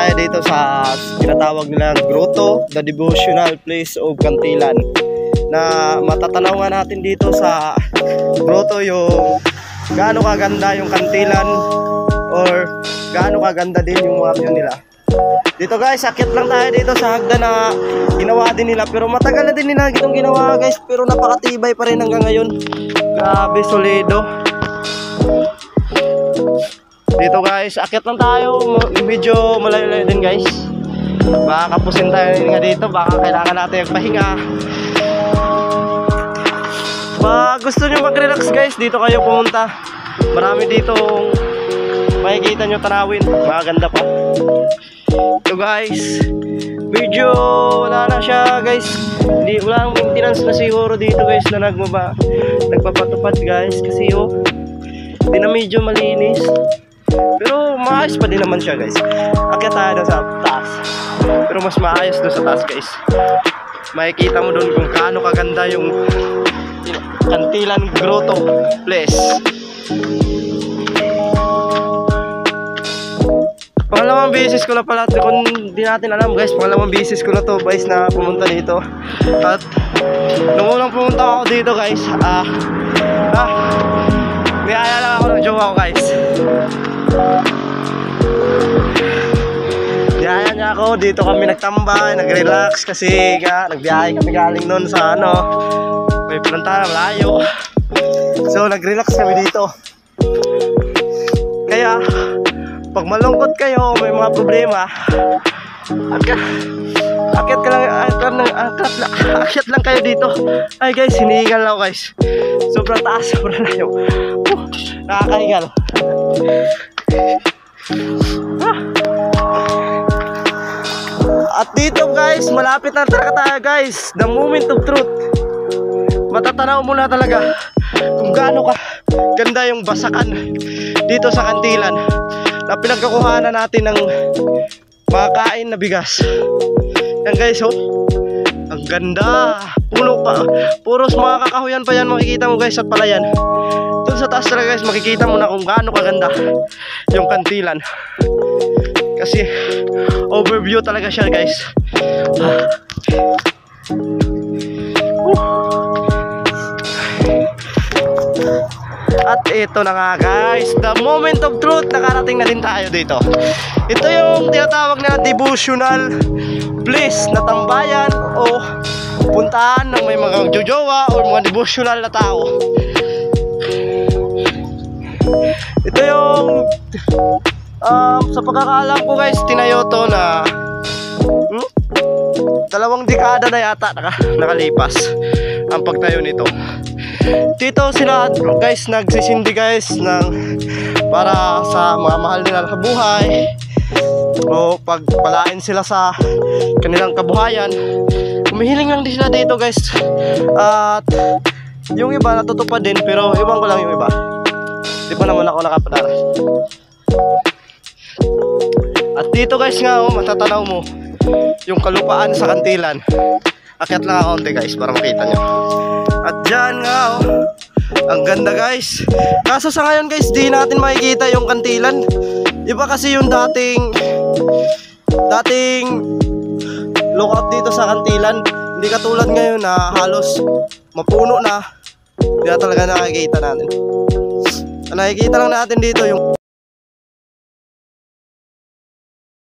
tayo dito sa tinatawag nilang grotto, the devotional place of Kantilan. Na matatanaw nga natin dito sa grotto yung gaano kaganda yung Kantilan or gaano kaganda din yung mga view nila. Dito guys, akit lang tayo dito sa hagdan na ginawa din nila, pero matagal na din nila itong ginawa guys, pero napakatibay pa rin hanggang ngayon. Grabe, solido. Dito guys, akit lang tayo, medyo malayo-layo din guys. Baka kapusin tayo nga dito, baka kailangan natin magpahinga. Pag gusto nyo mag-relax guys, dito kayo pumunta. Marami dito makikita nyo tanawin, maganda pa. So guys, medyo wala na siya guys. Walang maintenance na siguro dito guys na nagpapatupad guys. Kasi hindi na medyo malinis, pero maayos pa din naman siya guys. Akyat tayo sa taas, pero mas maayos doon sa taas guys. Makikita mo doon kung kaano kaganda yung Kantilan Grotto Place. Pangalawang beses ko na pala, kung di natin alam guys, pangalawang beses ko na to guys na pumunta dito. At nung unang pumunta ako dito guys, niyaya lang ako ng jowa ko guys. Niyaya niya ako, dito kami nagtambay, nag-relax kasi nga nagbiyahe kami galing nun sa may pinuntahan na malayo. So nag-relax kami dito. Kaya pag malungkot kayo, may mga problema, akyat lang kayo dito. Ay guys, hinihingal ako guys. Sobrang taas, sobrang layo. Nakakahingal. At dito guys, malapit na talaga tayo guys. The moment of truth. Matatanaw mo na talaga kung gaano ka ganda yung basakan dito sa Kantilan na pinagkakuhanan natin ng mga kain na bigas. Yan guys, ang ganda. Puros mga kakahuyan pa yan makikita mo guys at palayan. Doon sa taas talaga guys, makikita mo na kung gaano kaganda yung Kantilan. Kasi overview talaga siya guys. At ito na nga guys, the moment of truth, nakarating na din tayo dito. Ito yung tinatawag na devotional place na tambayan o puntahan ng may mga jojowa o mga devotional na tao. Ito yung sa pagkakaalam ko guys, tinayo to na 2 dekada na yata nakalipas ang pagtayo nito. Dito sila guys nagsisindi guys para sa mga mahal nila sa buhay o pagpalain sila sa kanilang kabuhayan. Humihiling lang din sila dito guys. At yung iba natutupad din, pero iwan ko lang yung iba. Di pa naman ako nakapadaras. At dito guys nga matatanaw mo yung kalupaan sa Kantilan. Akyat lang ako konti guys para makita nyo. At dyan nga ang ganda guys. Kaso sa ngayon guys, di natin makikita yung Kantilan. Iba kasi yung dating lookout dito sa Kantilan. Hindi katulad ngayon na halos mapuno na. Hindi na talaga nakikita natin. Nakikita lang natin dito yung